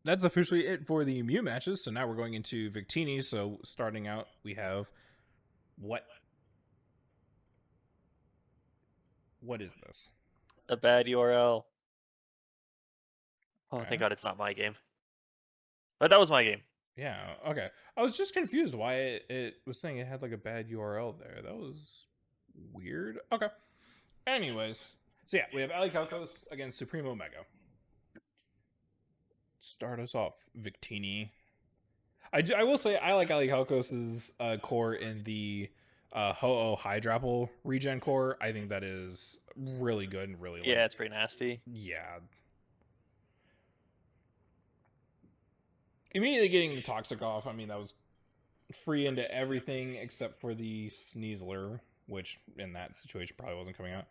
that's officially it for the Mew matches. So now we're going into Victini. So starting out, we have what? What is this? A bad URL. Oh, Okay. thank God it's not my game. But that was my game. Yeah, okay. I was just confused why it was saying it had like a bad URL there. That was weird. Okay. Anyways, so yeah, we have Ali Calcos against Supremo Mega. Start us off, Victini. I will say I like Ali Calcos' core in the Ho-Oh Hydrapple regen core. I think that is really good and really Yeah, it's pretty nasty. yeah. Immediately getting the Toxic off, I mean, that was free into everything except for the Sneasler, which in that situation probably wasn't coming out.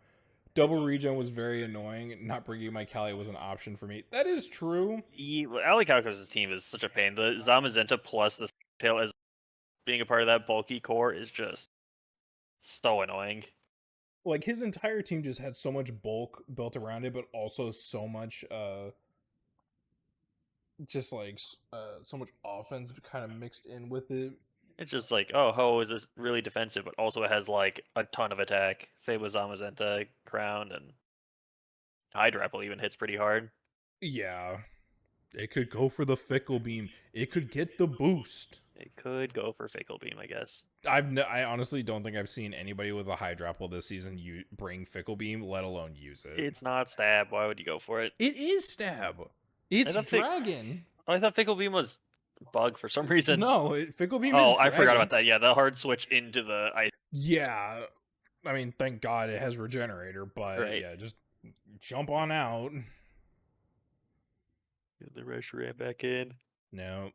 Double regen was very annoying. Not bringing my Kali was an option for me. That is true. Ali Calcos' team is such a pain. The Zamazenta plus the tail as being a part of that bulky core is just so annoying. Like his entire team just had so much bulk built around it, but also so much just like so much offense kind of mixed in with it. It's just like, oh, Ho is really defensive, but also it has like a ton of attack. Same with Zamazenta, Crown, and Hydrapple even hits pretty hard. Yeah. It could go for the Fickle Beam. It could get the boost. It could go for Fickle Beam, I guess. I honestly don't think I've seen anybody with a Hydrapple this season bring Fickle Beam, let alone use it. It's not stab. Why would you go for it? It is stab. It's dragon. I thought Fickle Beam was bug for some reason. No, Fickle Beam is Oh, dragon. I forgot about that. Yeah, the hard switch into the ice. Yeah. I mean, thank God it has Regenerator, but Right. yeah, just jump on out. The rush ran back in. No.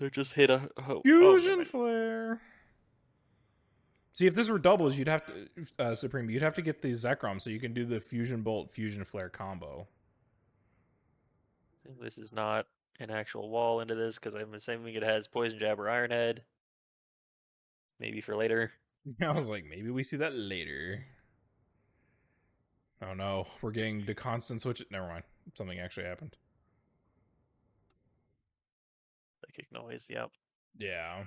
They just hit a Fusion Flare. See, if this were doubles, you'd have to Supreme. You'd have to get the Zekrom so you can do the Fusion Bolt, Fusion Flare combo. This is not an actual wall into this because I'm assuming it has Poison Jab or Iron Head. Maybe for later. I was like, maybe we see that later. Oh no, we're getting the constant switch. Never mind. Something actually happened. Psychic Noise, yep. Yeah.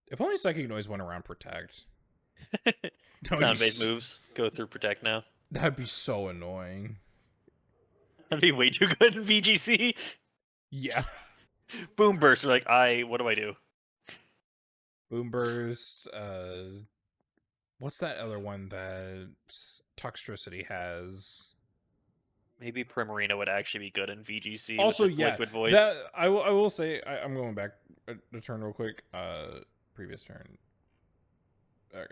If only Psychic Noise went around Protect. Sound-based moves go through Protect now. That'd be so annoying. That'd be way too good in VGC. Yeah. Boom Burst, like, what do I do? Boom Burst, what's that other one that Toxtricity has? Maybe Primarina would actually be good in VGC. Also, with its yeah, Liquid Voice. That I will say I'm going back a turn real quick. Previous turn. Okay.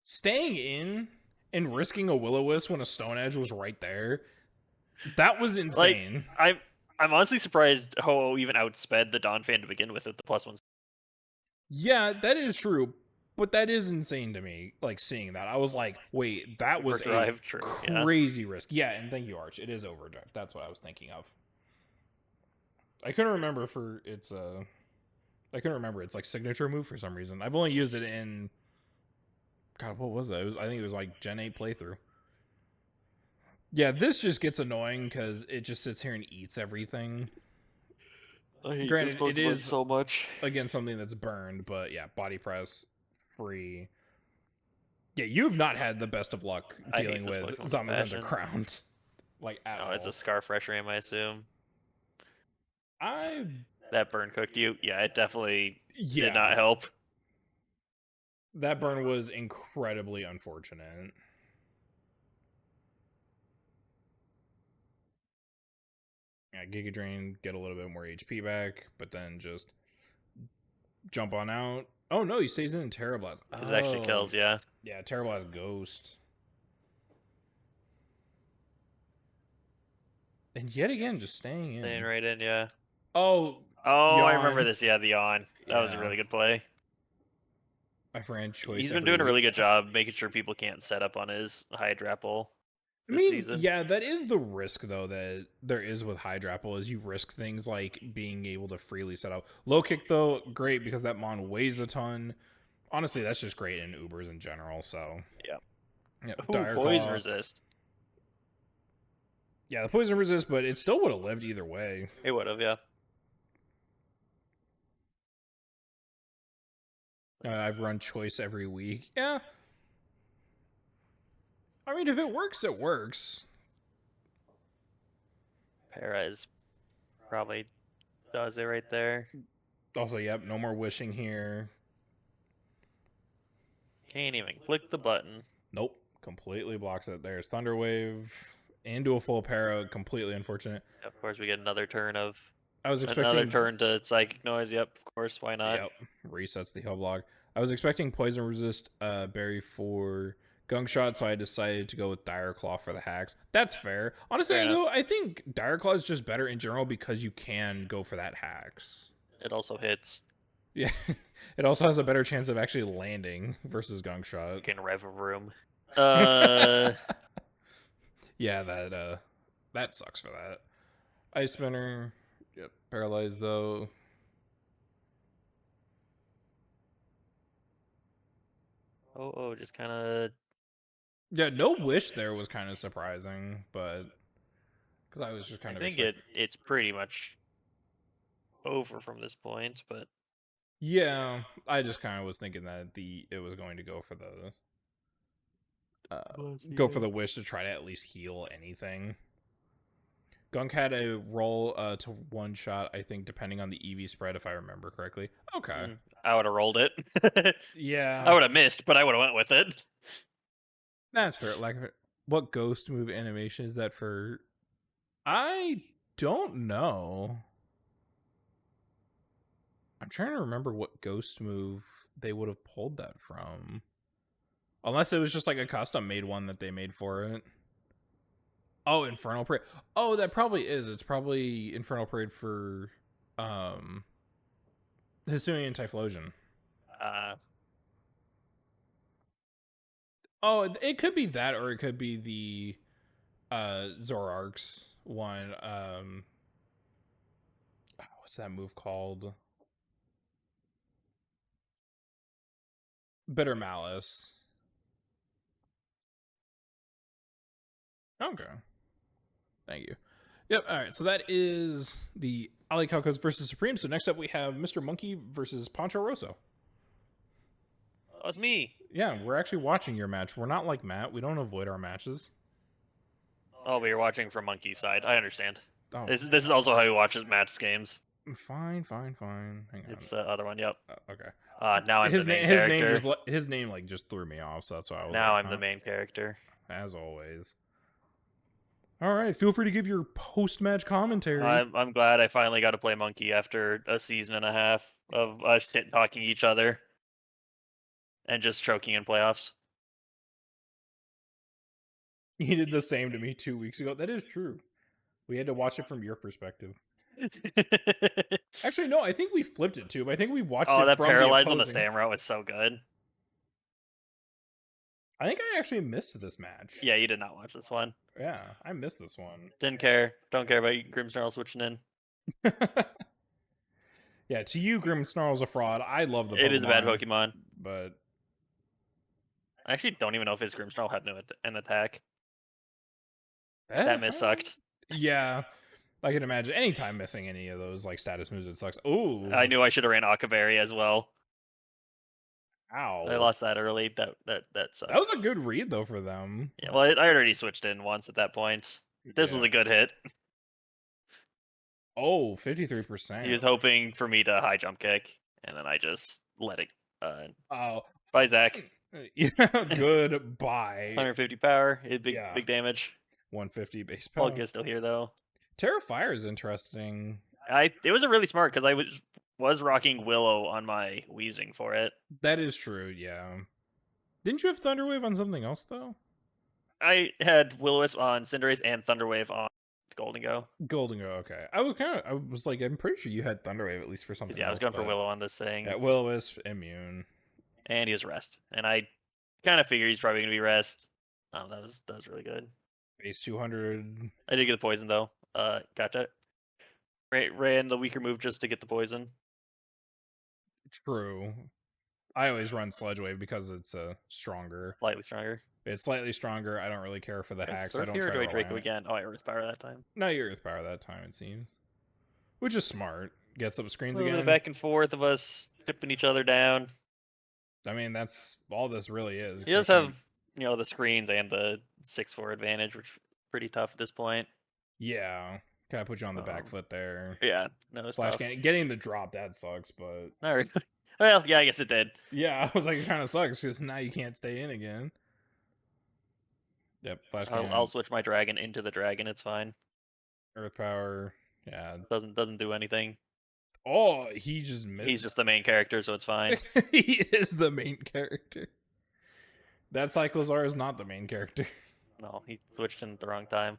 Staying in and risking a Will-O-Wisp when a Stone Edge was right there, that was insane. Like, I'm honestly surprised Ho-Oh even outsped the Donphan to begin with the +1. Yeah, that is true, but that is insane to me. Like seeing that, I was like, "Wait, that was a crazy risk." Yeah, and thank you, Arch. It is Overdrive. That's what I was thinking of. I couldn't remember for its I couldn't remember its like signature move for some reason. I've only used it in God, what was that? I think it was like Gen 8 playthrough. Yeah, this just gets annoying because it just sits here and eats everything. I hate Granted, this Pokemon it is so much. Again, something that's burned, but yeah, Body Press, free. Yeah, you've not had the best of luck dealing with Zamazenta Crowned. Like, at all. It's a Scarf Fresh Ram, I assume. I That burn cooked you. Yeah, it definitely did not help. That burn was incredibly unfortunate. Yeah, Giga Drain, get a little bit more HP back, but then just jump on out. Oh no, he stays in Terra Blast. It actually kills, yeah. Yeah, Terra Blast Ghost. And yet again, just staying in. Staying right in, yeah. Oh, I remember this. Yeah, the yawn. That was a really good play. I ran choice. He's been doing a really good job making sure people can't set up on his Hydrapple. I mean, yeah, that is the risk though that there is with Hydrapple is you risk things like being able to freely set up. Low kick though, great because that Mon weighs a ton. Honestly, that's just great in Ubers in general. So yeah. Yep, Ooh, Dire poison Claw. resist. Yeah, the poison resist, but it still would have lived either way. It would have, yeah. I've run choice every week. Yeah. I mean, if it works, it works. Perez probably does it right there. Also, yep, no more wishing here. Can't even click the button. Nope, completely blocks it. There's Thunder Wave into a full para. Completely unfortunate. Of course, we get another turn of. I was expecting another turn to Psychic Noise. Yep, of course. Why not? Yep, resets the heal block. I was expecting Poison Resist Berry for Gunk Shot, so I decided to go with Dire Claw for the hacks. That's fair. Honestly, Fair though, I think Dire Claw is just better in general because you can go for that hacks. It also hits. Yeah, it also has a better chance of actually landing versus Gunk Shot. You can rev a room. Yeah, that sucks for that. Ice Spinner. Yep, paralyzed though. Oh, just kind of. Yeah, no wish there was kind of surprising, but because I was just kind of. I think it's pretty much over from this point, but. Yeah, I just kind of was thinking that it was going to go for the wish to try to at least heal anything. Gunk had a roll to one shot, I think, depending on the EV spread, if I remember correctly. Okay. I would have rolled it. Yeah. I would have missed, but I would have went with it. That's fair. Like, what ghost move animation is that for? I don't know. I'm trying to remember what ghost move they would have pulled that from. Unless it was just like a custom made one that they made for it. Oh, Infernal Parade. Oh, that probably is. It's probably Infernal Parade for Hisuian Typhlosion. Oh, it could be that, or it could be the Zoroark's one. What's that move called? Bitter Malice. Okay. Thank you. Yep. All right. So that is the Ali Calcos versus Supreme. So next up we have Mr. Monkey versus Poncho Rosso. That's me. Yeah, we're actually watching your match. We're not like Matt. We don't avoid our matches. Oh, but you're watching from Monkey's side. I understand. Oh. This is also how he watches Matt's games. Fine. Hang on. It's the other one. Yep. Okay. Now I'm the main character. His name like just threw me off, so that's why I was. Now I'm the main character. As always. All right. Feel free to give your post-match commentary. I'm glad I finally got to play Monkey after a season and a half of us shit talking each other and just choking in playoffs. He did the same to me 2 weeks ago. That is true. We had to watch it from your perspective. Actually, no. I think we flipped it too. But I think we watched it that from paralyzed the on the Sam route was so good. I think I actually missed this match. Yeah, you did not watch this one. Yeah, I missed this one. Didn't care. Don't care about Grimmsnarl switching in. Yeah, to you, Grimmsnarl's a fraud. I love the Pokemon. It is a bad Pokemon. But I actually don't even know if his Grimmsnarl had an attack. That miss sucked. Yeah, I can imagine. Anytime missing any of those like status moves, it sucks. Ooh. I knew I should have ran Akaberry as well. Ow. I lost that early. That sucked. That was a good read though for them. Yeah, well, I already switched in once at that point. This was a good hit. Oh, 53%. He was hoping for me to high jump kick, and then I just let it. Oh. Bye, Zach. Yeah, goodbye. 150 power. Big damage. 150 base power. Plug is still here though. Terra Fire is interesting. It was a really smart because I was rocking Willow on my Weezing for it. That is true. Yeah. Didn't you have Thunderwave on something else though? I had Will-O-Wisp on Cinderace and Thunderwave on Golden Go. Okay. I was like, I'm pretty sure you had Thunderwave at least for something. Yeah, I was going for Willow on this thing. Yeah, Will-O-Wisp, immune. And he was Rest. And I kind of figured he's probably going to be Rest. That was really good. Base 200. I did get the poison though. Gotcha. Ran the weaker move just to get the poison. True. I always run Sludge Wave because it's stronger. Slightly stronger. It's slightly stronger. I don't really care for the hacks. I Surf don't here, or try do I relying Draco on it. again? Oh, I Earth Power that time. No, you're Earth Power that time, it seems. Which is smart. Gets up screens A little again. bit back and forth of us chipping each other down. I mean, that's all this really is. He does have, the screens and the 6-4 advantage, which is pretty tough at this point. Yeah. Kind of put you on the back foot there. Yeah, no, it's Flash tough. cannon. Getting the drop, that sucks, but... Not really. Well, yeah, I guess it did. Yeah, I was like, it kind of sucks, because now you can't stay in again. Yep, Flash cannon. I'll switch my dragon into the dragon, it's fine. Earth Power. Yeah. Doesn't do anything. Oh, he just missed. He's just the main character, so it's fine. He is the main character. That Cyclozar is not the main character. No, he switched in at the wrong time.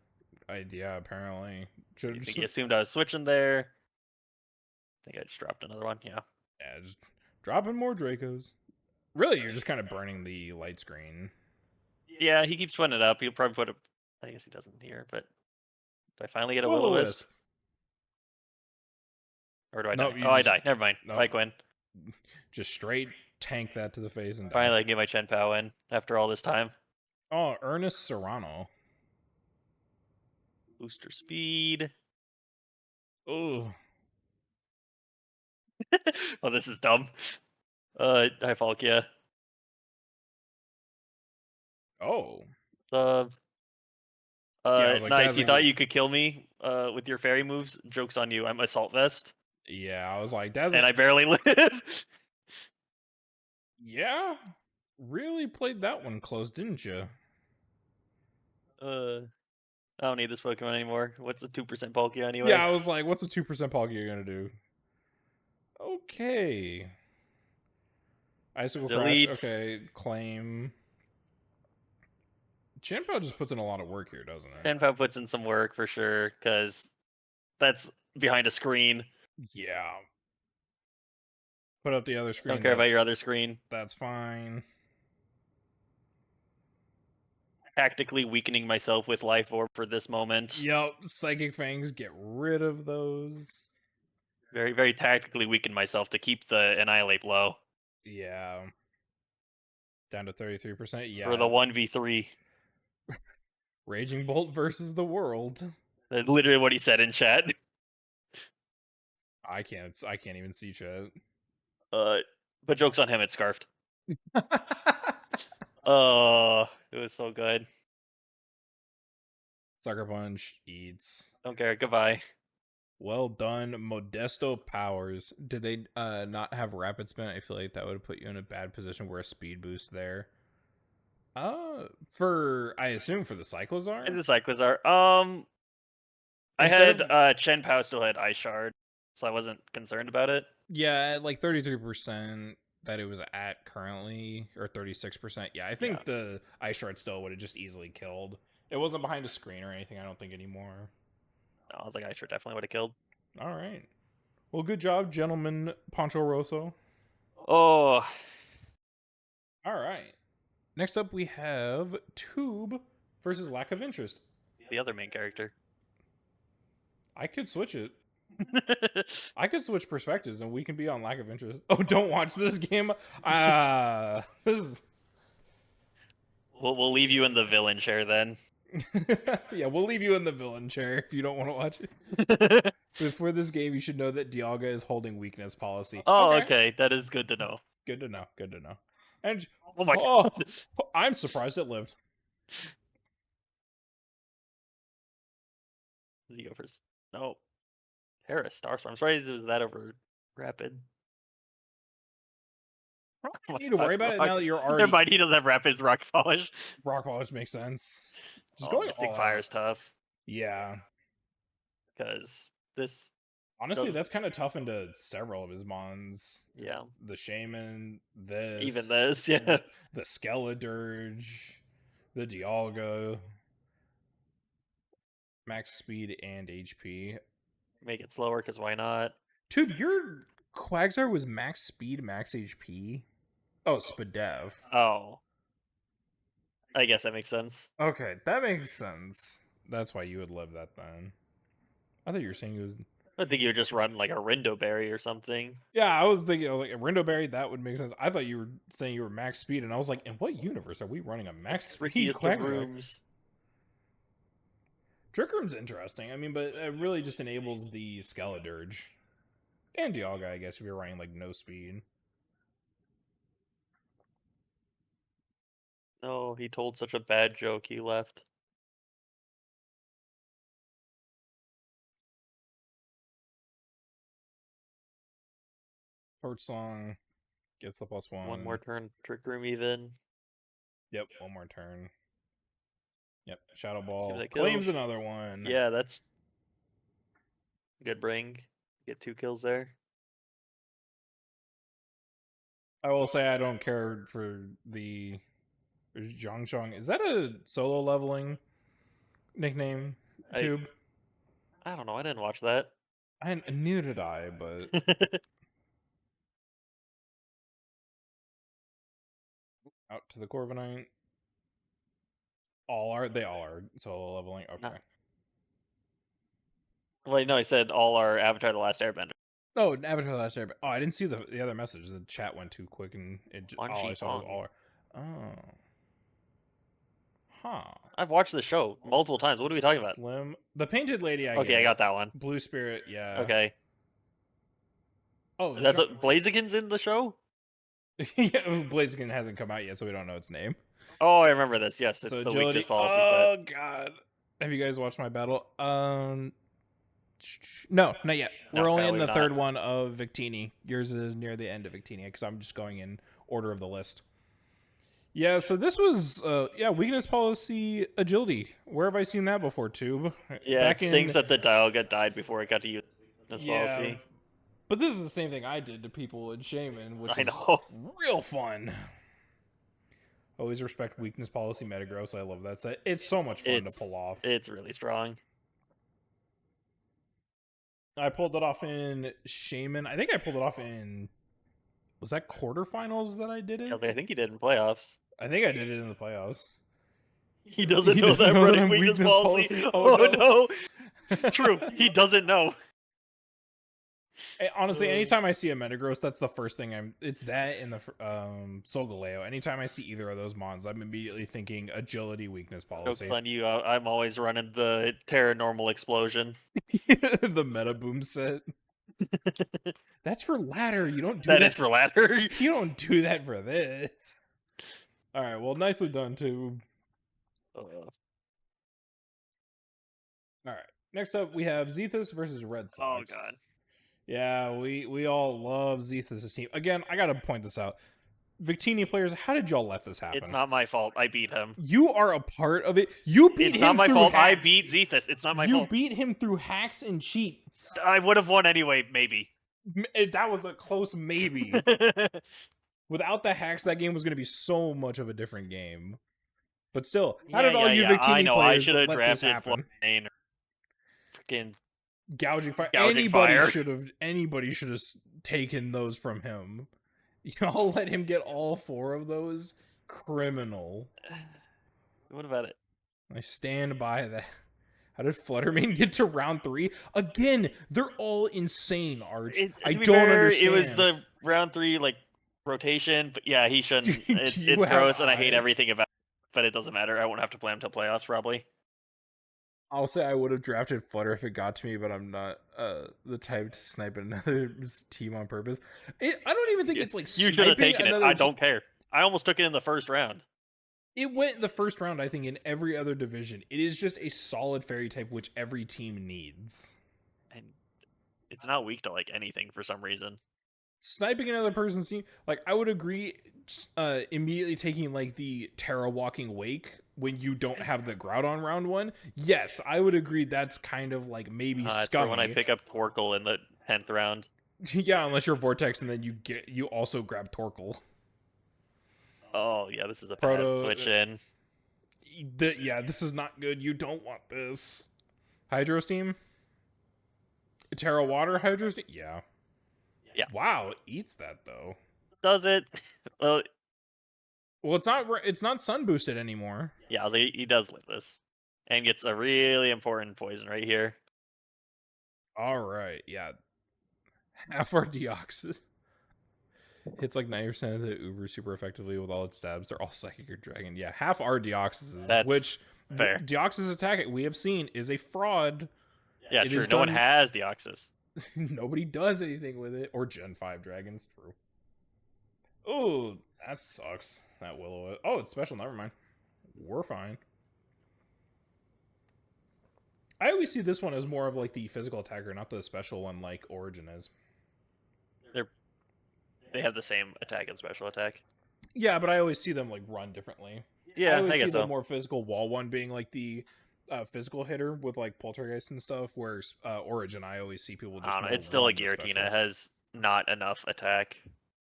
Yeah, apparently. I think he assumed I was switching there. I think I just dropped another one, yeah. Yeah, just dropping more Dracos. Really, you're just kind of burning the light screen. Yeah, he keeps putting it up. He'll probably put it... I guess he doesn't here, but... Do I finally get a Will-O-Wisp? Or do I die? Oh, I die. Never mind. Nope. Bike win. Just straight tank that to the face and die. Finally, I can get my Chen Pao in after all this time. Oh, Ernest Serrano. Booster speed. Oh. Oh, this is dumb. Hi, Falkia. Oh. Yeah, nice. You thought you could kill me with your fairy moves? Joke's on you. I'm Assault Vest. Yeah, I was like, Dazzling. And I barely live. Yeah? Really played that one close, didn't you? I don't need this Pokemon anymore. What's a 2% Palkia anyway? Yeah, I was like, what's a 2% Palkia gonna do? Okay. Icicle Crash, okay. Claim. Chanpao just puts in a lot of work here, doesn't it? Chanpao puts in some work for sure, because that's behind a screen. Yeah. Put up the other screen. Don't care about your other screen. That's fine. Tactically weakening myself with Life Orb for this moment. Yep, Psychic Fangs, get rid of those. Very, very tactically weaken myself to keep the Annihilate low. Yeah. Down to 33%, yeah. For the 1v3. Raging Bolt versus the world. That's literally what he said in chat. I can't even see chat. But joke's on him, it's scarfed. Oh, it was so good. Sucker Punch eats. Don't care, goodbye. Well done, Modesto Powers. Did they not have Rapid Spin? I feel like that would have put you in a bad position where a speed boost there. I assume for the Cyclozar? And the Cyclozar. I had Chen Pao still had Ice Shard, so I wasn't concerned about it. Yeah, at like 33% that it was at currently, or 36%. Yeah, I think the Ice Shard still would have just easily killed. It wasn't behind a screen or anything, I don't think, anymore. No, I was like, Ice Shard definitely would have killed. All right. Well, good job, gentleman Poncho Rosso. Oh. All right. Next up, we have Tube versus Lack of Interest. The other main character. I could switch it. I could switch perspectives and we can be on Lack of Interest. Oh, don't watch this game. This is... We'll leave you in the villain chair then. Yeah, we'll leave you in the villain chair if you don't want to watch it. Before this game, you should know that Dialga is holding weakness policy. Oh, okay. That is good to know. Good to know. Good to know. And oh my god, I'm surprised it lived. Did he go first? No. Terra Starstorm. I'm surprised it was that over Rapid. You don't need to worry about it now that you're already. Never mind, he doesn't have Rapid Rock Polish. Rock Polish makes sense. Just going Mystic Fire is tough. Yeah. Because this. Honestly, that's kind of tough into several of his mons. Yeah. The Shaman, this. Even this, yeah. The Skeledirge, the Dialga. Max speed and HP. Make it slower, because why not? Dude, your Quagsire was max speed, max HP? Oh, Spadev. Oh. I guess that makes sense. Okay, that makes sense. That's why you would live that then. I thought you were saying it was... I think you would just run like a Rindo Berry or something. Yeah, I was thinking like a Rindo Berry, that would make sense. I thought you were saying you were max speed, and I was like, in what universe are we running a max speed Trickiest of Quagsire? rooms. Trick Room's interesting. I mean, but it really just enables the Skeledirge. And Dialga, I guess, if you're running like no speed. No, he told such a bad joke he left. Torch Song gets the +1. One more turn, Trick Room even. Yep, one more turn. Yep, Shadow See Ball that claims kills. another one. Yeah, that's good bring. Get 2 kills there. I will say I don't care for the Zhongshong. Is that a solo leveling nickname? Tube? I don't know. I didn't watch that. Neither did I, but out to the Corviknight. They all are solo leveling. Okay. No. Well, no, I said all are Avatar: The Last Airbender. Oh, Avatar: The Last Airbender. Oh, I didn't see the other message. The chat went too quick, and all I saw was all are. Oh. Huh. I've watched the show multiple times. What are we talking about? Slim. The Painted Lady, I Okay, I got that one. Blue Spirit, yeah. Okay. Oh, that's what Blaziken's in the show? Yeah, Blaziken hasn't come out yet, so we don't know its name. Oh, I remember this. Yes, it's so the agility. weakness policy set. Oh, God. Have you guys watched my battle? No, not yet. We're only in the third one of Victini. Yours is near the end of Victini, because I'm just going in order of the list. Yeah, so this was, weakness policy agility. Where have I seen that before, Tube? Yeah, it stinks that the Dialga died before it got to use weakness policy. But this is the same thing I did to people in Shaman, which I is know. real fun. Always respect weakness policy Metagross. I love that set. It's so much fun to pull off. It's really strong. I pulled it off in Shaman. I think I pulled it off in... Was that quarterfinals that I did it? I think you did in playoffs. I think I did it in the playoffs. He doesn't know that I'm running weakness policy. Oh no. True. He doesn't know. Honestly, anytime I see a Metagross, that's the first thing it's that in the Solgaleo. Anytime I see either of those mons, I'm immediately thinking agility weakness policy. Joke's on you. I'm always running the Terra Normal Explosion. The Meta Boom set. That's for ladder. You don't do that. That is for ladder. You don't do that for this. All right. Well, nicely done, Tube. All right. Next up, we have Zethus versus Red Sox. Oh God. Yeah, we all love Zethus' team. Again, I gotta point this out. Victini players, how did y'all let this happen? It's not my fault. I beat him. You are a part of it. You beat him. It's not my fault. Hacks. I beat Zethus. It's not my fault. You beat him through hacks and cheats. I would have won anyway, maybe. That was a close maybe. Without the hacks, that game was going to be so much of a different game. But still, how did all you Victini players let this happen? Freaking Gouging Fire. Anybody should have taken those from him. Y'all let him get all 4 of those? Criminal. What about it? I stand by that. How did Fluttermane get to round 3? Again, they're all insane, Arch. I don't understand. It was the round 3, rotation, but yeah, he shouldn't. It's gross, and I hate everything about it, but it doesn't matter. I won't have to play him till playoffs, probably. I'll say I would have drafted Flutter if it got to me, but I'm not the type to snipe another team on purpose. I don't even think it's like you should have taken it. I don't care. I almost took it in the first round. It went in the first round, I think, in every other division. It is just a solid fairy type, which every team needs. And it's not weak to anything for some reason. Sniping another person's team, I would agree. Immediately taking the Terra Walking Wake when you don't have the Groudon round 1. Yes, I would agree. That's kind of maybe scummy. When I pick up Torkoal in the 10th round. Yeah, unless you're Vortex and then you also grab Torkoal. Oh yeah, this is a bad switch in. This is not good. You don't want this. Hydro Steam? Terra Water Hydro Steam? Yeah. Yeah. Wow, it eats that though. Does it? Well, it's not sun boosted anymore. Yeah, he does live this, and gets a really important poison right here. All right, yeah. Half our Deoxys hits like 90% of the Uber super effectively with all its stabs. They're all Psychic or Dragon. Yeah, half our Deoxys, That's which fair. Deoxys attack we have seen is a fraud. Yeah, It true. is No one done. has Deoxys. Nobody does anything with it. Or Gen 5 dragons, true. Oh, that sucks. That Willow. Oh, it's special. Never mind. We're fine. I always see this one as more of like the physical attacker, not the special one like Origin is. They have the same attack and special attack. Yeah, but I always see them like run differently. I Yeah, always I see guess the so. more physical wall one being like the physical hitter with like poltergeist and stuff. Whereas Origin, I always see people I just don't know. more It's still a run the Giratina. It special. has not enough attack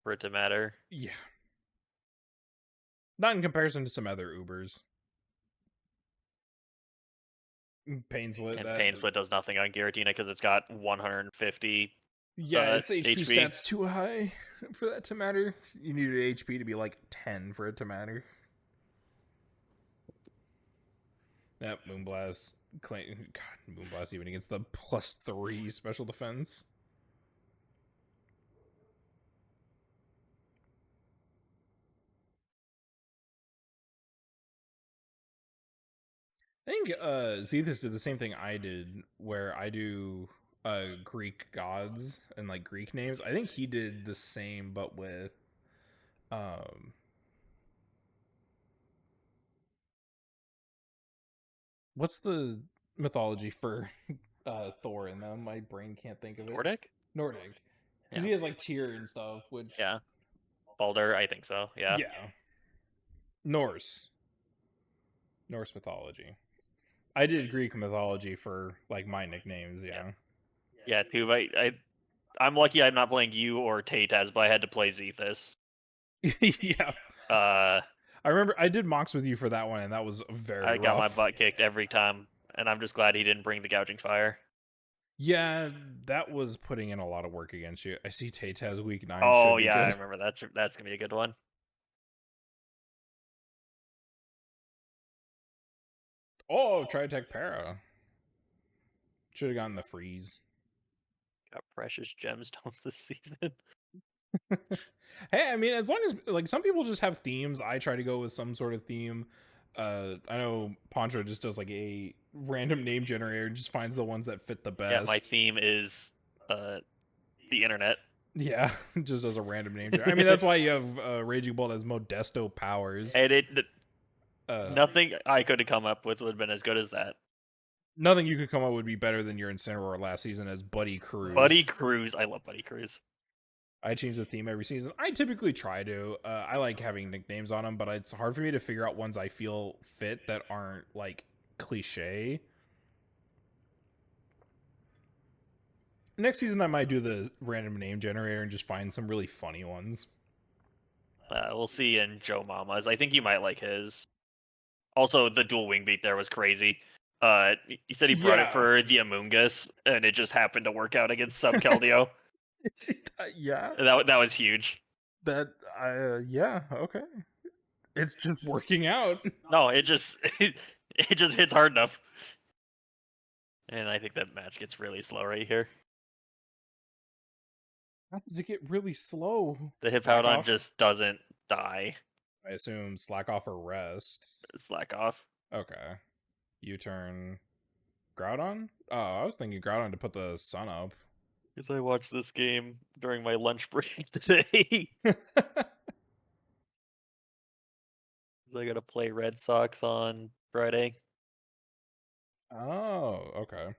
for it to matter. Yeah, not in comparison to some other Ubers. Pain split And that. Pain Split does nothing on Giratina because it's got 150 Yeah, its HP HP. stats too high for that to matter. You need an HP to be like 10 for it to matter. Yep, Moonblast. God, Moonblast even against the +3 special defense. I think Zethus did the same thing I did, where I do Greek gods and like Greek names. I think he did the same, but with um, what's the mythology for Thor in them? My brain can't think of it. Nordic? Nordic, because Yeah. he has like Tyr and stuff. Which Yeah. Baldur, I think so. Yeah. yeah, Norse mythology. I did Greek mythology for like my nicknames. Yeah. Yeah, too. I'm lucky I'm not playing you or Tataz, but I had to play Zethus. Yeah. Uh, I remember I did mocks with you for that one, and that was very I got my rough. butt kicked every time, and I'm just glad he didn't bring the gouging fire. Yeah, that was putting in a lot of work against you. I see Tataz week 9 Oh should be yeah, I good. remember that. That's gonna be a good one. Oh, try attack para. Should have gotten the freeze. Got precious gemstones this season. Hey, I mean, as long as like some people just have themes, I try to go with some sort of theme. I know Poncho just does like a random name generator and just finds the ones that fit the Yeah, my best. theme is the internet. Yeah, just does a random name generator. I mean, that's why you have Raging Bolt as Modesto powers. And Uh, nothing I could have come up with would have been as good as that. Nothing you could come up would be better than your Incineroar last season as Buddy Cruz. Buddy Cruz, I love Buddy Cruz. I change the theme every season. I typically try to. I like having nicknames on them, but it's hard for me to figure out ones I feel fit that aren't like cliche. Next season, I might do the random name generator and just find some really funny ones. We'll see in Joe Mama's. I think you might like his. Also, the dual wing beat there was crazy. He said he brought it for the Amoongus, and it just happened to work out against Sub Keldeo. Yeah. That was huge. Yeah, okay. It's just working out. No, it just it just hits hard enough. And I think that match gets really slow right here. How does it get really slow? The Hippowdon just doesn't die. I assume slack off or rest. Slack off. Okay. U-turn. Groudon? Oh, I was thinking Groudon to put the sun up. Because I watched this game during my lunch break today. I gotta play Red Sox on Friday. Oh, okay.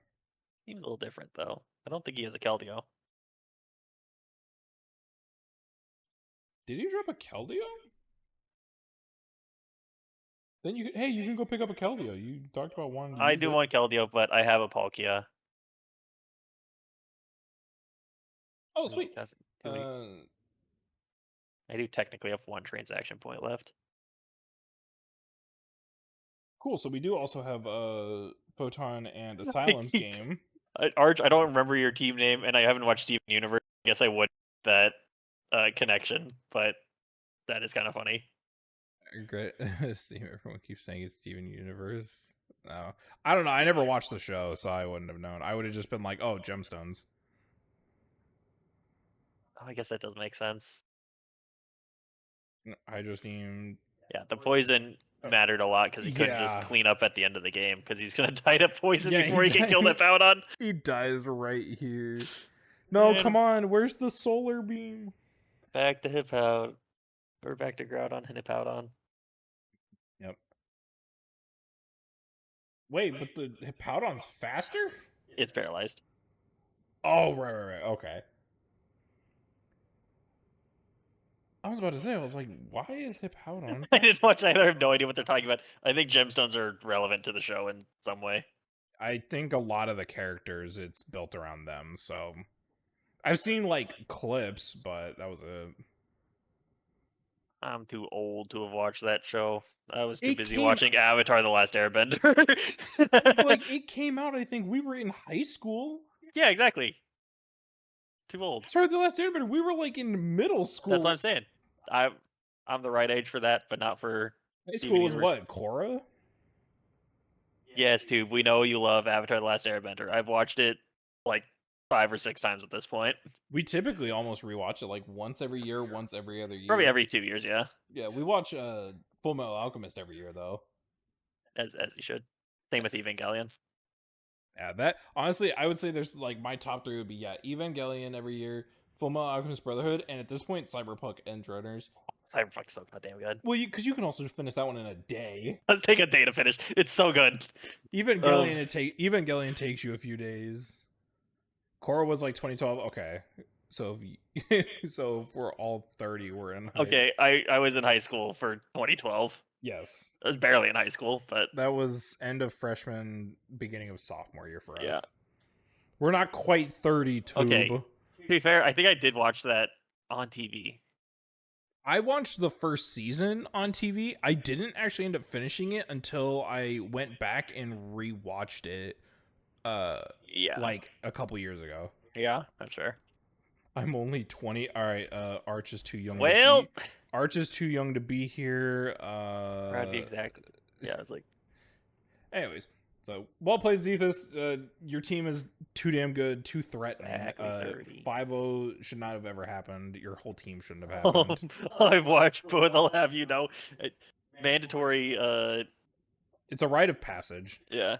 Seems a little different though. I don't think he has a Keldeo. Did you drop a Keldeo? Then you can go pick up a Keldeo. You talked about wanting to I use do it. want Keldeo, but I have a Palkia. Oh, sweet. I do technically have one transaction point left. Cool. So we do also have a Photon and Asylum's game. Arch, I don't remember your team name, and I haven't watched Steven Universe. I guess I would that connection, but that is kind of funny. Great. See, everyone keeps saying it's Steven Universe. No, I don't know. I never watched the show, so I wouldn't have known. I would have just been like, "Oh, gemstones." I guess that does make sense. I just need. Yeah, the poison mattered a lot because he couldn't just clean up at the end of the game because he's gonna die to poison before he can kill that Powdon. He dies right here. No, man. Come on. Where's the solar beam? Back to Hippowd. Or back to Groudon and Hippowdon. Yep. Wait, but the Hippowdon's faster? It's paralyzed. Oh, right. Okay. I was about to say, I was like, why is Hippowdon? I didn't watch either. I have no idea what they're talking about. I think gemstones are relevant to the show in some way. I think a lot of the characters, it's built around them, so... I've seen, like, clips, but that was it. I'm too old to have watched that show. I was too busy watching Avatar: The Last Airbender. It's like, it came out, I think, we were in high school. Yeah, exactly. Too old. Sorry, The Last Airbender, we were, like, in middle school. That's what I'm saying. I'm the right age for that, but not for... High school was what, Korra? Yes, Tube, we know you love Avatar: The Last Airbender. I've watched it, like, 5 or 6 times at this point. We typically almost rewatch it, like, once every year, once every other year. Probably every 2 years, yeah. Yeah, we watch Full Metal Alchemist every year, though. As you should. Same with Evangelion. Yeah, that honestly, I would say there's like my top 3 would be Evangelion every year, Full Metal Alchemist Brotherhood, and at this point, Cyberpunk Edgerunners. Cyberpunk's so goddamn good. Well, because you can also finish that one in a day. Let's take a day to finish. It's so good. Evangelion takes you a few days. Korra was like 2012. Okay, so so if we're all 30, we're in. Okay, I was in high school for 2012. Yes. I was barely in high school, but... That was end of freshman, beginning of sophomore year for us. Yeah. We're not quite 30, Tube. Okay, to be fair, I think I did watch that on TV. I watched the first season on TV. I didn't actually end up finishing it until I went back and rewatched it, like a couple years ago. Yeah, that's fair. I'm only 20. All right, Arch is too young. Arch is too young to be here. I'd be exact. Yeah, I was like. Anyways, so well played, Zethus. Your team is too damn good, too threatening. Exactly 5-0 should not have ever happened. Your whole team shouldn't have happened. I've watched both. I'll have you know, mandatory. It's a rite of passage. Yeah,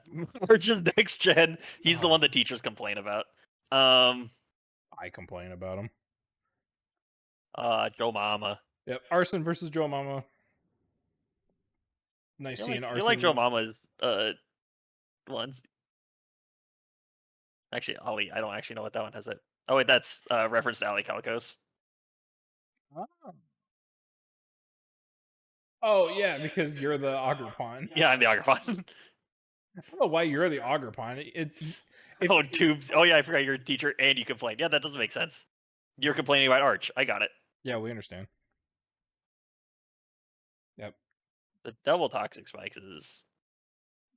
or just next gen. He's the one the teachers complain about. I complain about him. Joe Mama. Yep, Arson versus Joe Mama. Nice seeing Arson. You like Joe Mama's ones? Actually, Ollie. I don't actually know what that one has. It. Oh wait, that's reference to Ali Calicos. Oh yeah, because you're the Agripon. Yeah, I'm the Agripon. I don't know why you're the Agripon. Oh, Tubes. Oh yeah, I forgot you're a teacher and you complain. Yeah, that doesn't make sense. You're complaining about Arch. I got it. Yeah, we understand. Yep. The double toxic spikes is...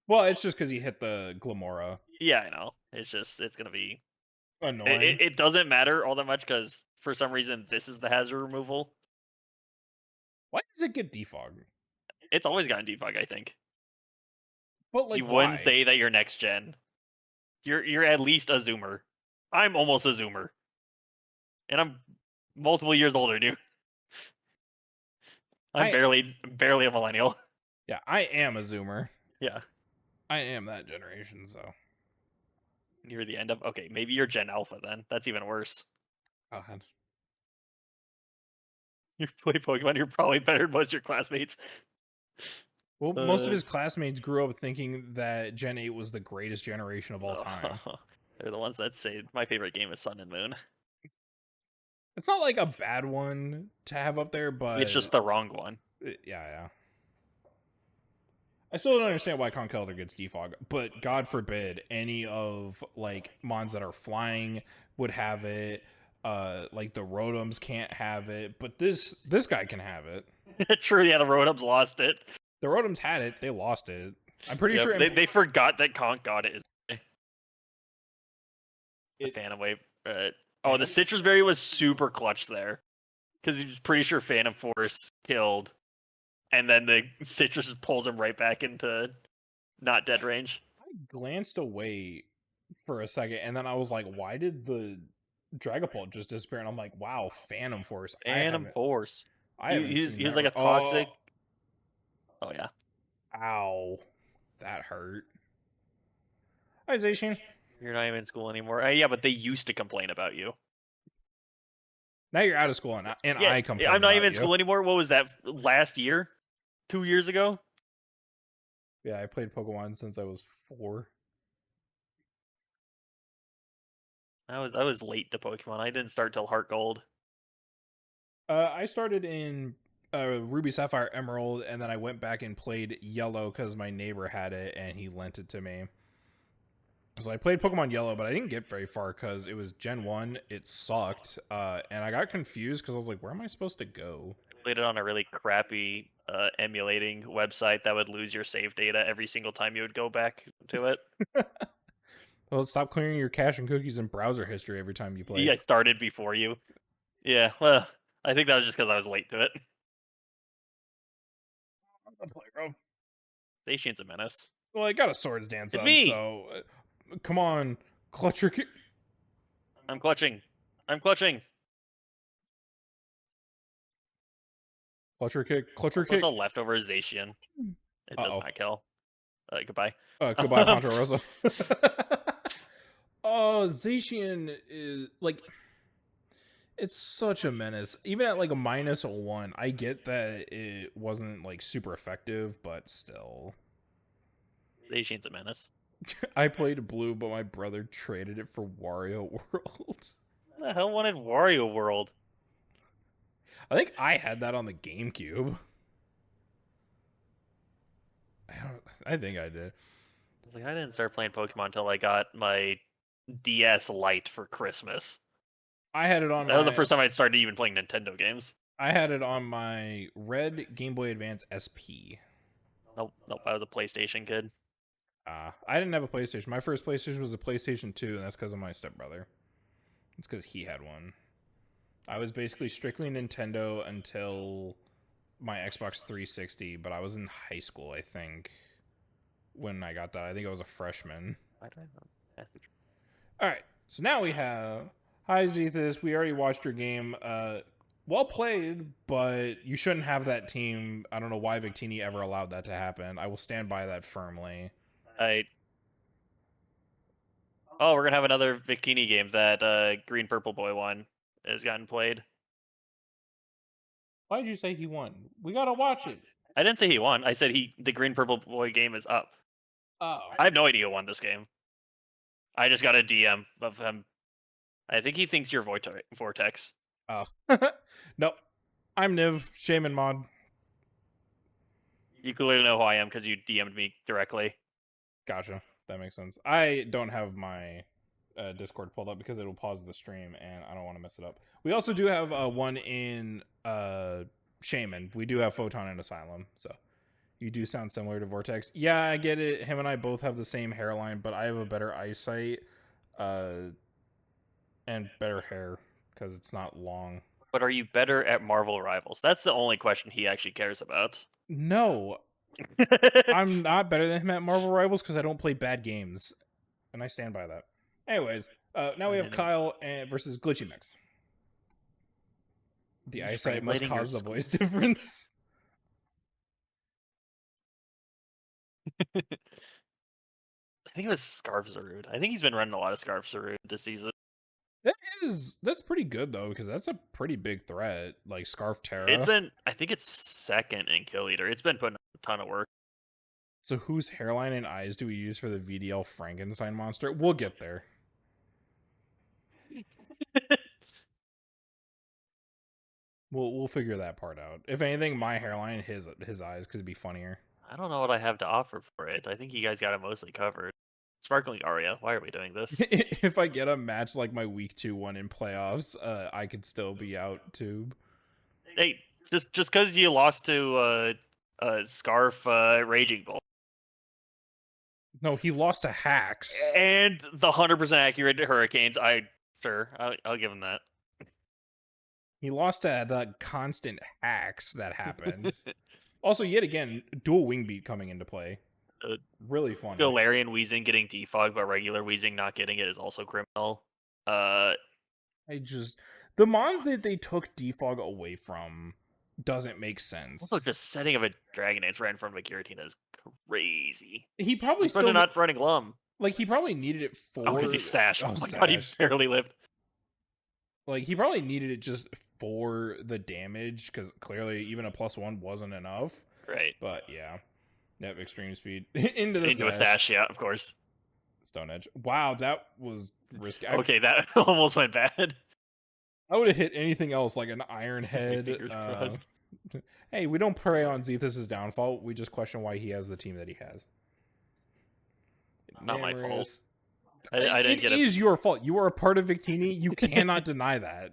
Well, it's just because he hit the Glamora. Yeah, I know. It's gonna be annoying. It doesn't matter all that much because for some reason this is the hazard removal. Why does it get defogged? It's always gotten defog, I think. But like, you wouldn't say that you're next gen. You're at least a zoomer. I'm almost a zoomer, and I'm multiple years older, dude. I'm barely a millennial. Yeah, I am a zoomer. Yeah, I am that generation. So near the end of... Okay, maybe you're Gen Alpha then. That's even worse. God. You play Pokemon, you're probably better than most of your classmates. Well, most of his classmates grew up thinking that Gen 8 was the greatest generation of all time. They're the ones that say my favorite game is Sun and Moon. It's not like a bad one to have up there, but... It's just the wrong one. Yeah. I still don't understand why Conkeldurr gets defog, but God forbid any of, like, mons that are flying would have it. Like, the Rotoms can't have it, but this guy can have it. True, yeah, the Rotoms lost it. The Rotoms had it, they lost it. I'm pretty sure... They forgot that Conk got it. Phantom Wave. Oh, the Citrus Berry was super clutch there. Because he was pretty sure Phantom Force killed. And then the Citrus pulls him right back into not dead range. I glanced away for a second, and then I was like, why did the Dragapult just disappear? And I'm like, wow, Phantom Force. Phantom Force. I haven't He's seen that. like a toxic. Oh yeah. Ow. That hurt. Hi, Zacian. You're not even in school anymore. Yeah, but they used to complain about you. Now you're out of school, and yeah, I complain I'm not even in you. school anymore. What was that, last year? 2 years ago? Yeah, I played Pokemon since I was 4. I was late to Pokemon. I didn't start till Heart Gold. I started in Ruby, Sapphire, Emerald, and then I went back and played Yellow because my neighbor had it and he lent it to me. So I played Pokemon Yellow, but I didn't get very far because it was Gen 1. It sucked, and I got confused because I was like, where am I supposed to go? I played it on a really crappy emulating website that would lose your save data every single time you would go back to it. Well, stop clearing your cache and cookies and browser history every time you play. Yeah, I started before you. Yeah, well, I think that was just because I was late to it. Zacian's a menace. Well, I got a Swords Dance it's up, me! So come on, clutch your... I'm clutching. I'm clutching. Clutcher kick, clutcher kick. What's a leftover Zacian? It does not kill. Goodbye. Goodbye, Ponderosa. Oh, Zacian is like... It's such a menace. Even at like a -1, I get that it wasn't like super effective, but still. Zacian's a menace. I played Blue, but my brother traded it for Wario World. Who the hell wanted Wario World? I think I had that on the GameCube. I think I did. I didn't start playing Pokemon until I got my DS Lite for Christmas. I had it on. That was the first time I'd started even playing Nintendo games. I had it on my red Game Boy Advance SP. Nope. I was a PlayStation kid. I didn't have a PlayStation. My first PlayStation was a PlayStation 2, and that's because of my stepbrother. It's because he had one. I was basically strictly Nintendo until my Xbox 360, but I was in high school, I think, when I got that. I think I was a freshman. Why do I know? All right, so now we have... Hi, Zethus. We already watched your game. Well played, but you shouldn't have that team. I don't know why Victini ever allowed that to happen. I will stand by that firmly. Oh, we're going to have another Victini game. That Green Purple Boy one has gotten played. Why did you say he won? We got to watch it. I didn't say he won. I said the Green Purple Boy game is up. Oh. I have no idea who won this game. I just got a DM of him. I think he thinks you're Vortex. Oh. Nope. I'm Niv, Shaman Mod. You clearly know who I am because you DM'd me directly. Gotcha. That makes sense. I don't have my Discord pulled up because it will pause the stream, and I don't want to mess it up. We also do have one in Shaman. We do have Photon and Asylum, so you do sound similar to Vortex. Yeah, I get it. Him and I both have the same hairline, but I have a better eyesight and better hair because it's not long. But are you better at Marvel Rivals? That's the only question he actually cares about. No. I'm not better than him at Marvel Rivals because I don't play bad games. And I stand by that. Anyways, now we have Kyle versus Glitchy Mix. The eyesight must cause the voice difference. I think it was Scarf Zarude. I think he's been running a lot of Scarf Zarude this season. That's pretty good though, because that's a pretty big threat. Like Scarf Terra. I think it's second in Kill Leader. It's been putting a ton of work. So whose hairline and eyes do we use for the VDL Frankenstein monster? We'll get there. We'll figure that part out. If anything, my hairline, his eyes, could be funnier. I don't know what I have to offer for it. I think you guys got it mostly covered. Sparkling Aria, why are we doing this? If I get a match like my week 2 one in playoffs, I could still be out tube. Hey, just because you lost to Scarf Raging Bull. No, he lost to Hacks. And the 100% accurate Hurricanes. I'll give him that. He lost to the constant Hacks that happened. Also, yet again, dual wing beat coming into play. really funny. Galarian Weezing getting defog, but regular Weezing not getting it is also criminal. The mons that they took defog away from doesn't make sense. Also, just setting up a Dragonite right in front of a Giratina is crazy. He probably He's still not running Glum. Like, he probably needed it for... Oh, because he sashed. Oh my god, he barely lived. Like, he probably needed it just for the damage, because clearly even a +1 wasn't enough. Right. But, yeah. Yep, extreme speed. Into a sash, yeah, of course. Stone Edge. Wow, that was risky. Okay, that almost went bad. I would have hit anything else, like an Iron Head. Fingers crossed. Hey, we don't prey on Zethus' downfall. We just question why he has the team that he has. Not my fault. I didn't get it. It is your fault. You are a part of Victini. You cannot deny that.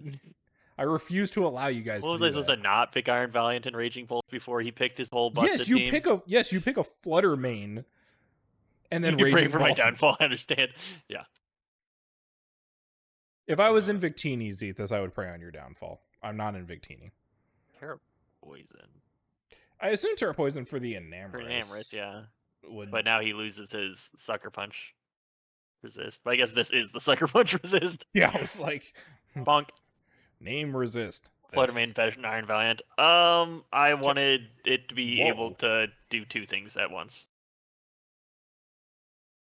I refuse to allow you guys to do that. Was I supposed to not pick Iron Valiant and Raging Bolt before he picked his whole busted team? You pick a Flutter main, and then Raging Raging for Bolt. my downfall. I understand. Yeah. If I was in Victini, Zethus, I would prey on your downfall. I'm not in Victini. Terra Poison. I assume Terra Poison for the Enamorous. For Enamorous, yeah. But now he loses his Sucker Punch resist. But I guess this is the Sucker Punch resist. Yeah, I was like... Bonk. Name resist. Flutter main fetch Iron Valiant. I wanted it to be able to do two things at once.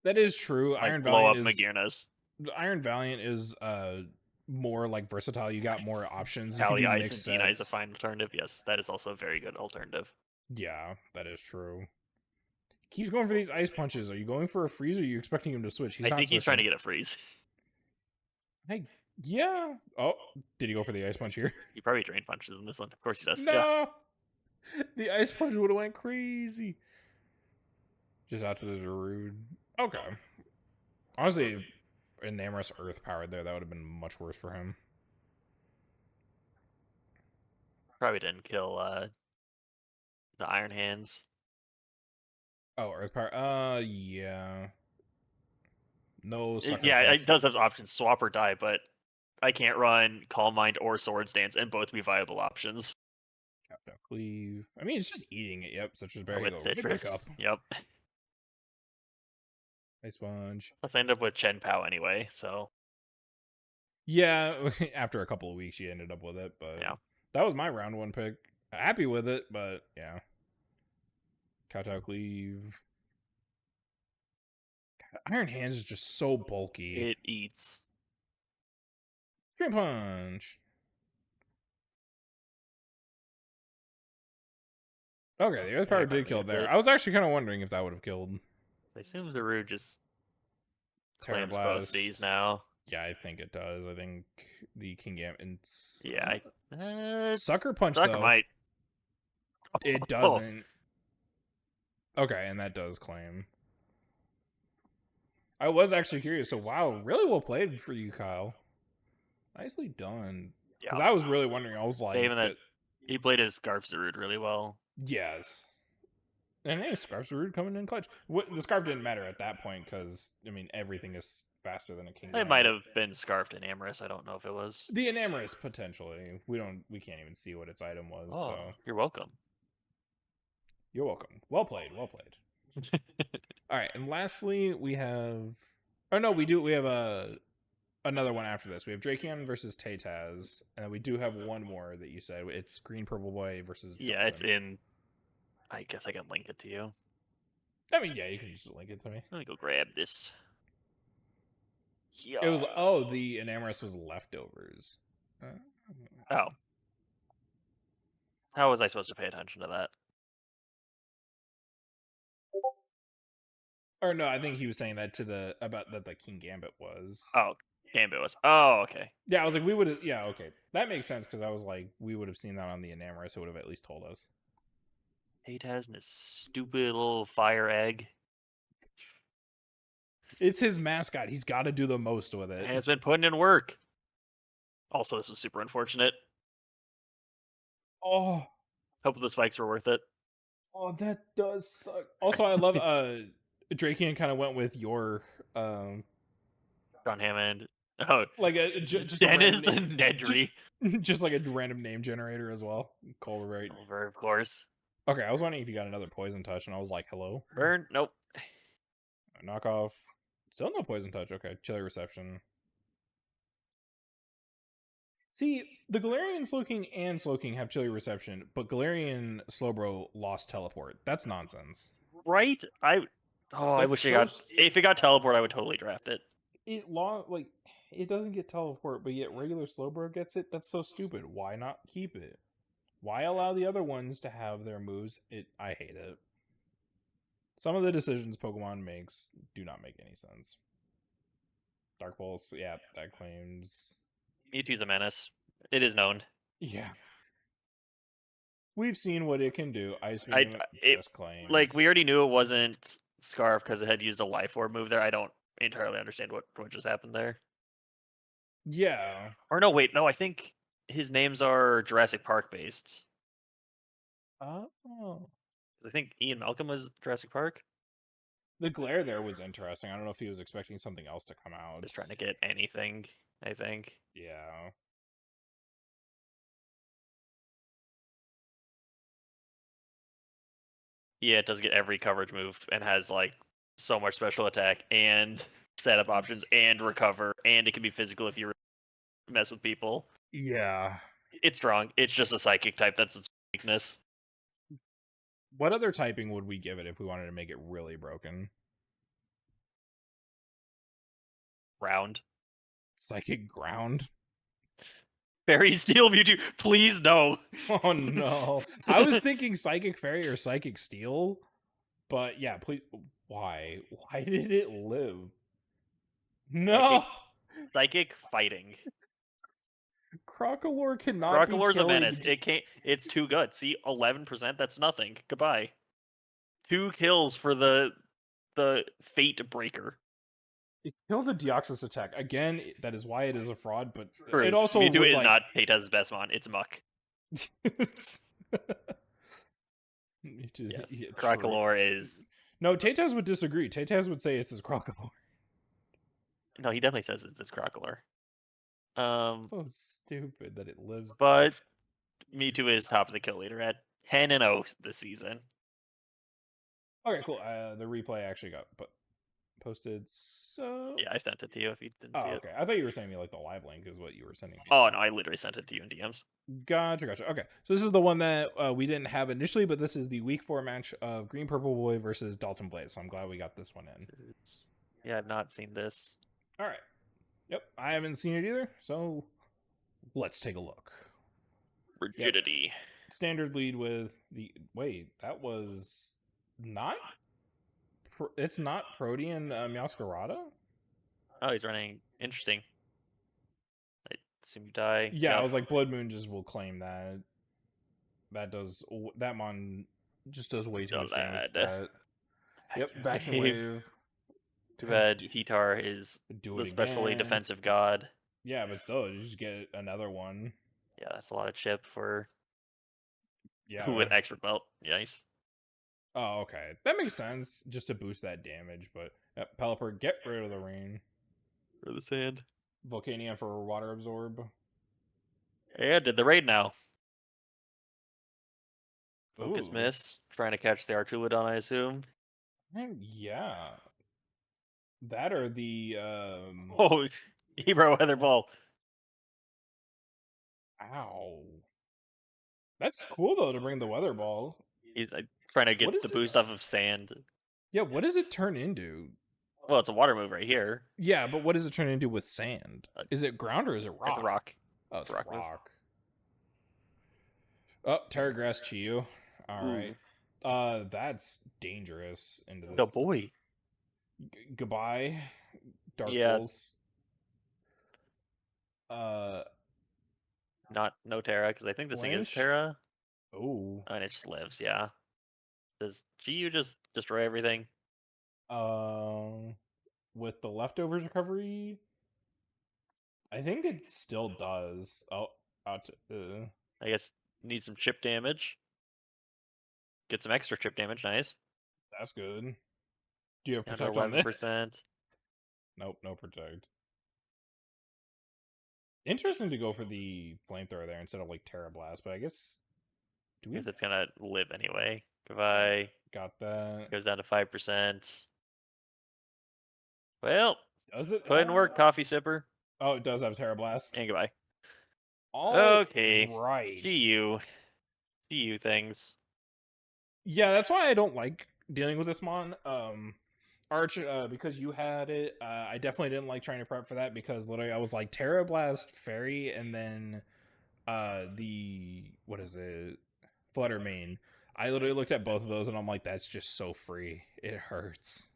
That is true. Like Iron Valiant is... Magirnas. Iron Valiant is more like versatile. You got more options. Cali Ice and Dina is a fine alternative. Yes, that is also a very good alternative. Yeah, that is true. Keeps going for these ice punches. Are you going for a freeze or are you expecting him to switch? I think he's trying to get a freeze. Hey, yeah. Oh, did he go for the ice punch here? He probably drain punches in this one. Of course he does. No! Yeah. The ice punch would have went crazy. Just out to the Zarude. Okay. Honestly, Enamorous Earth powered there, that would have been much worse for him. Probably didn't kill the Iron Hands. Oh, Earth power. Yeah. No. It does have options, swap or die, but I can't run Calm Mind or Swords Dance, and both be viable options. Countdown Cleave. I mean, it's just eating it. Yep, such as Barry. With Citrus. Yep. Ice Sponge. Let's end up with Chen Pao anyway, so. Yeah, after a couple of weeks, you ended up with it, but yeah, that was my round one pick. Happy with it, but yeah. Kowtow Cleave. God, Iron Hands is just so bulky. It eats. Dream Punch. Okay, the Earth Power did kill there. I was actually kind of wondering if that would have killed. I assume Zarude just claims both of these now. Yeah, I think it does. I think the King Gambit. Yeah, Sucker Punch Sucker though. Might. It doesn't. Okay, and that does claim. I was actually curious. So wow, really well played for you, Kyle. Nicely done. Because I was really wondering. I was like, he played his Scarf Zarude really well. Yes. And hey, Scarf Zarude coming in clutch. The Scarf didn't matter at that point because, I mean, everything is faster than a King. It might have been Scarfed Enamorous. I don't know if it was. The Enamorous, potentially. We can't even see what its item was. Oh, so. You're welcome. You're welcome. Well played. Well played. All right, and lastly, we have... Oh, no, we have another one after this. We have Drakeon versus Taytaz, and we do have one more that you said. It's Green Purple Boy versus... Yeah, it's in... I guess I can link it to you. I mean, yeah, you can just link it to me. Let me go grab this. Yeah. It was... the Enamorous was leftovers. Oh. How was I supposed to pay attention to that? Or no, I think he was saying that about that the King Gambit was. Oh, Gambit was. Oh, okay. Yeah, I was like, we would have. Yeah, okay, that makes sense because I was like, we would have seen that on the Enamorous. It would have at least told us. Taytaz and his stupid little fire egg. It's his mascot. He's got to do the most with it. And it's been putting in work. Also, this was super unfortunate. Oh. Hope the spikes were worth it. Oh, that does suck. Also, I love Drakeon kind of went with your John Hammond. Oh, like just Dennis and Nedry. Just like a random name generator as well. Culver, right? Culver, of course. Okay, I was wondering if you got another poison touch, and I was like, hello? Burn? Nope. knockoff. Still no poison touch. Okay, chilly reception. See, the Galarian Slowking and Slowking have chilly reception, but Galarian Slowbro lost teleport. That's nonsense. Right? I wish it got. If it got teleport, I would totally draft it. It doesn't get teleport, but yet regular Slowbro gets it. That's so stupid. Why not keep it? Why allow the other ones to have their moves? I hate it. Some of the decisions Pokemon makes do not make any sense. Dark Pulse, yeah, that claims. Mewtwo's a menace. It is known. Yeah. We've seen what it can do. Ice Beam just claims. Like, we already knew it wasn't Scarf because it had used a Life Orb move there. I don't entirely understand what just happened there. Yeah. Or no, wait, no, I think his names are Jurassic Park based. Oh. I think Ian Malcolm was Jurassic Park. The glare there was interesting. I don't know if he was expecting something else to come out. Just trying to get anything, I think. Yeah. Yeah, it does get every coverage move and has like so much special attack and setup options and recover, and it can be physical if you mess with people. Yeah. It's strong. It's just a psychic type. That's its weakness. What other typing would we give it if we wanted to make it really broken? Round. Psychic Ground? Fairy Steel Mewtwo. Please no. Oh no. I was thinking Psychic Fairy or Psychic Steel. But yeah, please. Why? Why did it live? No! Psychic Fighting. Crocolore cannot be Crocolore's a menace. It's too good. See, 11%? That's nothing. Goodbye. 2 kills for the Fate Breaker. It killed the Deoxys attack. Again, that is why it is a fraud, but True. it also Mewtwo was is like... not Taytaz's best mon. It's Muck. Yes. Crocolore is... No, Taytaz would disagree. Taytaz would say it's his Crocolore. No, he definitely says it's his Crocolore. So stupid that it lives but there. Mewtwo is top of the kill leader at 10-0 this season. Okay, cool. The replay actually got posted, so... Yeah, I sent it to you if you didn't see it. Okay. I thought you were saying me like the live link is what you were sending me. Oh, no, I literally sent it to you in DMs. Gotcha. Okay, so this is the one that we didn't have initially, but this is the week 4 match of Green Purple Boy versus Dalton Blaze, so I'm glad we got this one in. Yeah, I've not seen this. All right. Yep, I haven't seen it either, so let's take a look. Rigidity. Yep. Standard lead with the... Wait, that was not... It's not Protean Meowscarada? Oh, he's running... Interesting. I assume you die. Yeah, yep. I was like, Blood Moon just will claim that. That mon just does way too much damage. Yep, Vacuum Wave. Too bad T-Tar is the specially defensive god. Yeah, but still, you just get another one. Yeah, that's a lot of chip for who with expert belt. Nice. Oh, okay. That makes sense, just to boost that damage, but yep, Pelipper, get rid of the rain. For the sand. Volcanion for water absorb. Yeah, did the raid now. Focus miss. Trying to catch the Artulodon, I assume. Yeah. That or the Oh, Hebrew Weather Ball. Ow. That's cool though to bring the Weather Ball. He's trying to get the boost off of sand. Yeah, what does it turn into? Well, it's a water move right here. Yeah, but what does it turn into with sand? Is it ground or is it rock? It's rock. Oh, it's rock. Oh, Terragrass Chiyu. Alright. That's dangerous into this. Oh boy. Goodbye. Dark Pulse. No Terra, because I think this thing is Terra. Oh. And it just lives, yeah. Does GU just destroy everything? With the leftovers recovery, I think it still does. I guess need some chip damage. Get some extra chip damage, nice. That's good. Do you have protect on this? Nope, no protect. Interesting to go for the flamethrower there instead of like Terra Blast, but I guess because it's gonna live anyway. Goodbye. Got that. Goes down to 5%. Well, does it? put in work, coffee sipper. Oh, it does have Terra Blast. And goodbye. All Okay. right. GU things. Yeah, that's why I don't like dealing with this mon. Arch, because you had it, I definitely didn't like trying to prep for that because literally I was like Terra Blast Fairy and then the what is it? Flutter Mane. I literally looked at both of those and I'm like, that's just so free. It hurts.